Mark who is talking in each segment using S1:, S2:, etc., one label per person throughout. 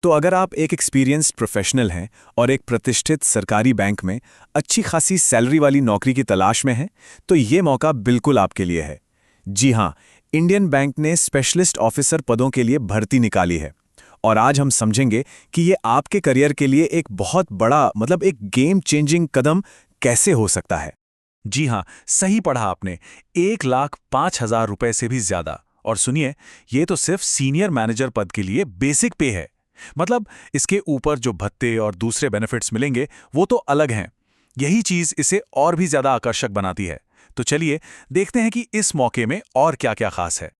S1: तो अगर आप एक एक्सपीरियंस्ड प्रोफेशनल हैं और एक प्रतिष्ठित सरकारी बैंक में अच्छी खासी सैलरी वाली नौकरी की तलाश में हैं, तो ये मौका बिल्कुल आपके लिए है। जी हाँ, इंडियन बैंक ने स्पेशलिस्ट ऑफिसर पदों के लिए भर्ती निकाली है। और आज हम समझेंगे कि ये आपके करियर के लिए एक बहुत बड़ा एक गेम चेंजिंग कदम कैसे हो सकता है।
S2: जी हाँ, सही पढ़ा आपने। 1,05,000 रुपए से भी ज्यादा। और सुनिए, ये तो सिर्फ सीनियर मैनेजर पद के लिए बेसिक पे है। मतलब इसके ऊपर जो भत्ते और दूसरे बेनिफिट्स मिलेंगे वो तो अलग हैं। यही चीज इसे और भी ज्यादा आकर्षक बनाती है। तो चलिए देखते हैं कि इस मौके में और क्या-क्या खास है।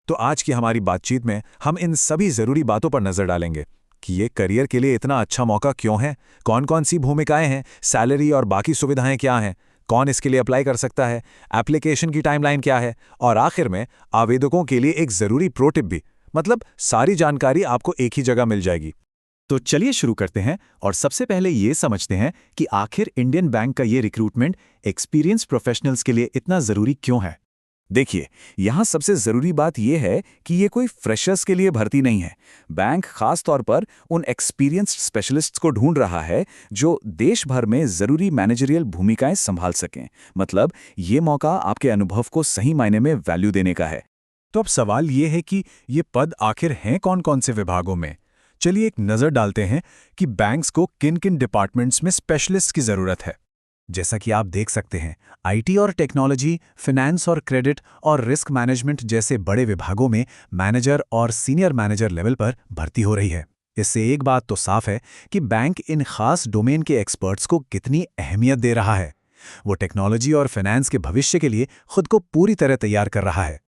S1: तो आज की हमारी बातचीत में हम इन सभी जरूरी बातों पर नजर डालेंगे कि ये करियर के लिए इतना अच्छा मौका क्यों है, कौन-कौन सी भूमिकाएं हैं, सैलरी और बाकी सुविधाएं क्या हैं, कौन इसके लिए अप्लाई कर सकता है, एप्लीकेशन की टाइमलाइन क्या है, और आखिर में आवेदकों के लिए एक जरूरी प्रो टिप भी। सारी जानकारी आपको एक ही जगह मिल जाएगी।
S3: तो चलिए शुरू करते हैं और सबसे पहले ये समझते हैं कि आखिर इंडियन बैंक का ये रिक्रूटमेंट एक्सपीरियंस प्रोफेशनल्स के लिए इतना जरूरी क्यों है।
S1: देखिए, यहाँ सबसे जरूरी बात यह है कि ये कोई फ्रेशर्स के लिए भर्ती नहीं है। बैंक खास तौर पर उन एक्सपीरियंस्ड स्पेशलिस्ट्स को ढूंढ रहा है जो देश भर में जरूरी मैनेजरियल भूमिकाएं संभाल सकें। ये मौका आपके अनुभव को सही मायने में वैल्यू देने का है।
S3: तो अब सवाल ये है कि ये पद आखिर हैं कौन-कौन से विभागों में। चलिए एक नज़र डालते हैं कि बैंक्स को किन-किन डिपार्टमेंट्स में स्पेशलिस्ट की ज़रूरत है। जैसा कि आप देख सकते हैं, आईटी और टेक्नोलॉजी, फिनेंस और क्रेडिट और रिस्क मैनेजमेंट जैसे बड़े विभागों में मैनेजर और सीनियर मैनेजर लेवल पर भर्ती हो रही है। इससे एक बात तो साफ है कि बैंक इन खास डोमेन के एक्सपर्ट्स को कितनी अहमियत दे रहा है। वो टेक्नोलॉजी और फाइनेंस के भविष्य के लिए खुद को पूरी तरह तैयार कर रहा है।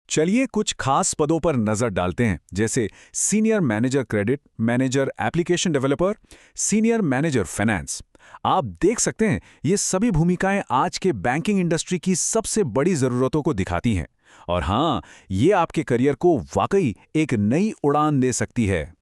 S2: चलिए कुछ खास पदों पर नजर डालते हैं, जैसे senior manager credit, manager application developer, senior manager finance. आप देख सकते हैं ये सभी भूमिकाएं आज के बैंकिंग इंडस्ट्री की सबसे बड़ी जरूरतों को दिखाती हैं। और हाँ, ये आपके करियर को वाकई एक नई उड़ान दे सकती है।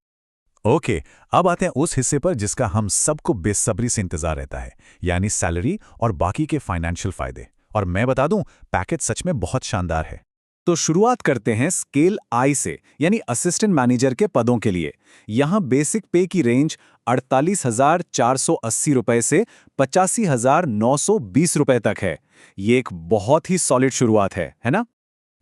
S3: ओके, अब आते हैं उस हिस्से पर जिसका हम सबको बेसब्री से इंतजार रहता है, यानी सैलरी और बाकी के फाइनेंशियल फायदे। और मैं बता दूं, पैकेज सच में बहुत शानदार है।
S1: तो शुरुआत करते हैं स्केल आई से, यानी असिस्टेंट मैनेजर के पदों के लिए। यहाँ बेसिक पे की रेंज 48,480 रुपए से 85,920 रुपए तक है। ये एक बहुत ही सॉलिड शुरुआत है ना?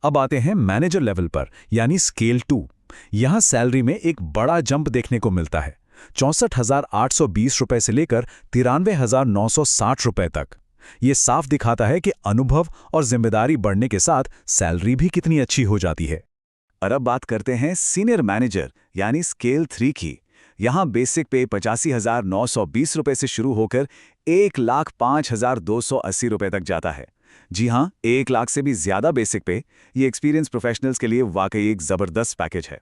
S3: अब आते हैं मैनेजर लेवल पर, यानी स्केल 2। यहाँ सैलरी में एक बड़ा जंप देखने को मिलता है, 64,820 रुपए से लेकर 93,960 रुपए तक। ये साफ दिखाता है कि अनुभव और जिम्मेदारी बढ़ने के साथ सैलरी भी कितनी अच्छी हो जाती है।
S1: और अब बात करते हैं सीनियर मैनेजर यानी स्केल 3 की। यहाँ बेसिक पे 85,920 रुपए से शुरू होकर 1,05,280 रुपए तक जाता है। जी हाँ, 1 लाख से भी ज्यादा बेसिक पे। ये एक्सपीरियंस प्रोफेशनल्स के लिए वाकई एक जबरदस्त पैकेज है।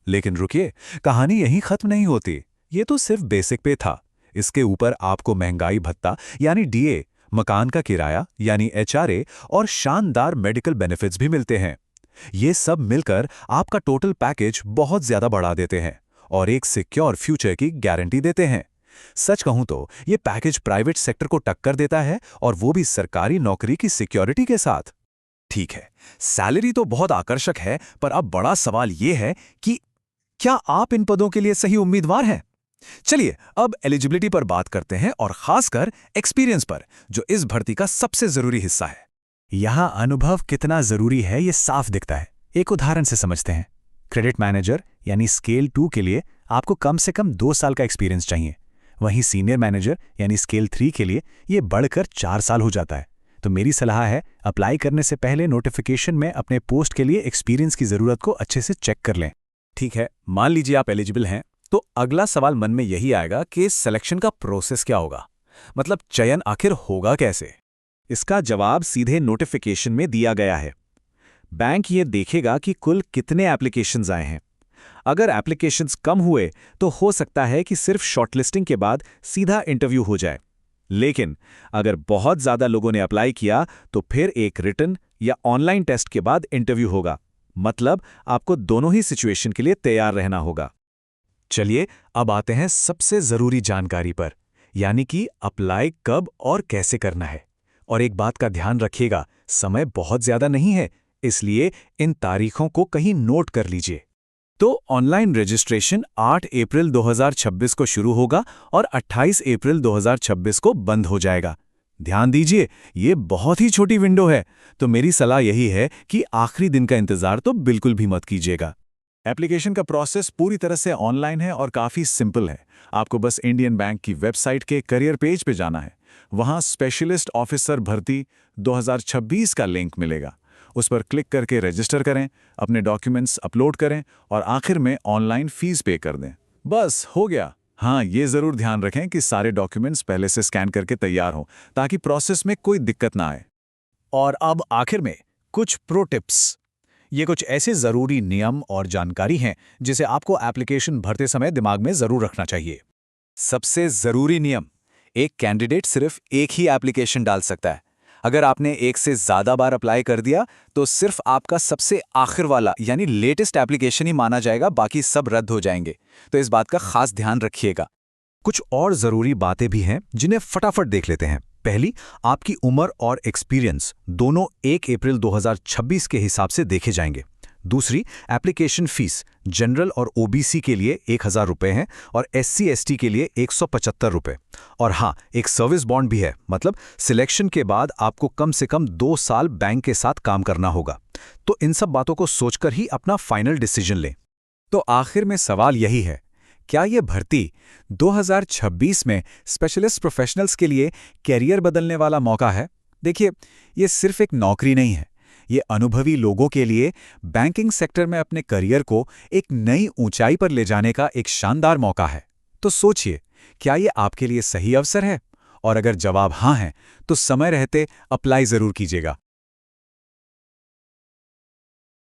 S3: लेकिन रुकिए, कहानी यहीं खत्म नहीं होती। ये तो सिर्फ बेसिक पे था। इसके ऊपर आपको महंगाई भत्ता यानी डीए, मकान का किराया यानी एचआरए और शानदार मेडिकल बेनिफिट्स भी मिलते हैं। ये सब मिलकर आपका टोटल पैकेज बहुत ज्यादा बढ़ा देते हैं और एक सिक्योर फ्यूचर की गारंटी देते हैं। सच कहूं तो ये पैकेज प्राइवेट सेक्टर को टक्कर देता है, और वो भी सरकारी नौकरी की सिक्योरिटी के साथ।
S1: ठीक है, सैलरी तो बहुत आकर्षक है, पर अब बड़ा सवाल ये है कि क्या आप इन पदों के लिए सही उम्मीदवार हैं? चलिए अब एलिजिबिलिटी पर बात करते हैं, और खासकर एक्सपीरियंस पर, जो इस भर्ती का सबसे जरूरी हिस्सा है।
S3: यहाँ अनुभव कितना जरूरी है ये साफ दिखता है। एक उदाहरण से समझते हैं। क्रेडिट मैनेजर यानी स्केल 2 के लिए आपको कम से कम 2 साल का एक्सपीरियंस चाहिए। वहीं सीनियर मैनेजर यानी स्केल 3 के लिए ये बढ़कर 4 साल हो जाता है। तो मेरी सलाह है, अप्लाई करने से पहले नोटिफिकेशन में अपने पोस्ट के लिए एक्सपीरियंस की जरूरत को अच्छे से चेक कर लें।
S1: ठीक है, मान लीजिए आप एलिजिबल हैं, तो अगला सवाल मन में यही आएगा कि सिलेक्शन का प्रोसेस क्या होगा। चयन आखिर होगा कैसे? इसका जवाब सीधे नोटिफिकेशन में दिया गया है। बैंक ये देखेगा कि कुल कितने एप्लीकेशंस आए हैं। अगर एप्लीकेशंस कम हुए तो हो सकता है कि सिर्फ शॉर्टलिस्टिंग के बाद सीधा इंटरव्यू हो जाए। लेकिन अगर बहुत ज्यादा लोगों ने अप्लाई किया तो फिर एक रिटन या ऑनलाइन टेस्ट के बाद इंटरव्यू होगा। आपको दोनों ही सिचुएशन के लिए तैयार रहना होगा।
S3: चलिए अब आते हैं सबसे जरूरी जानकारी पर, यानी कि अप्लाई कब और कैसे करना है। और एक बात का ध्यान रखिएगा, समय बहुत ज्यादा नहीं है, इसलिए इन तारीखों को कहीं नोट कर लीजिए।
S1: तो ऑनलाइन रजिस्ट्रेशन 8 अप्रैल 2026 को शुरू होगा और 28 अप्रैल 2026 को बंद हो जाएगा। ध्यान दीजिए, ये बहुत ही छोटी विंडो है, तो मेरी सलाह यही है कि आखिरी दिन का इंतजार तो बिल्कुल भी मत कीजिएगा।
S2: एप्लीकेशन का प्रोसेस पूरी तरह से ऑनलाइन है और काफ़ी सिंपल है। आपको बस इंडियन बैंक की वेबसाइट के करियर पेज पे जाना है। वहाँ स्पेशलिस्ट ऑफिसर भर्ती 2026 का लिंक मिलेगा। उस पर क्लिक करके रजिस्टर करें, अपने डॉक्यूमेंट्स अपलोड करें और आखिर में ऑनलाइन फीस पे कर दें। बस हो गया। हाँ, ये ज़रूर ध्यान रखें कि सारे डॉक्यूमेंट्स पहले से स्कैन करके तैयार हों ताकि प्रोसेस में कोई दिक्कत ना आए।
S3: और अब आखिर में कुछ प्रो टिप्स। ये कुछ ऐसे ज़रूरी नियम और जानकारी हैं जिसे आपको एप्लीकेशन भरते समय दिमाग में ज़रूर रखना चाहिए।
S1: सबसे ज़रूरी नियम, एक कैंडिडेट सिर्फ एक ही एप्लीकेशन डाल सकता है। अगर आपने एक से ज़्यादा बार अप्लाई कर दिया तो सिर्फ आपका सबसे आखिर वाला यानी लेटेस्ट एप्लीकेशन ही माना जाएगा, बाकी सब रद्द हो जाएंगे। तो इस बात का खास ध्यान रखिएगा।
S3: कुछ और ज़रूरी बातें भी हैं जिन्हें फटाफट देख लेते हैं। पहली, आपकी उम्र और एक्सपीरियंस दोनों 1 अप्रैल 2026 के हिसाब से देखे जाएंगे। दूसरी, एप्लीकेशन फीस जनरल और ओबीसी के लिए 1000 रुपये हैं और SC/ST के लिए 175 रुपये। और हाँ, एक सर्विस बॉन्ड भी है, मतलब सिलेक्शन के बाद आपको कम से कम 2 साल बैंक के साथ काम करना होगा। तो इन सब बातों को सोचकर ही अपना फाइनल डिसीजन लें।
S1: तो आखिर में सवाल यही है, क्या ये भर्ती 2026 में स्पेशलिस्ट प्रोफेशनल्स के लिए कैरियर बदलने वाला मौका है? देखिए, ये सिर्फ एक नौकरी नहीं है, ये अनुभवी लोगों के लिए बैंकिंग सेक्टर में अपने करियर को एक नई ऊंचाई पर ले जाने का एक शानदार मौका है। तो सोचिए, क्या ये आपके लिए सही अवसर है? और अगर जवाब हाँ है, तो समय रहते अप्लाई ज़रूर कीजिएगा।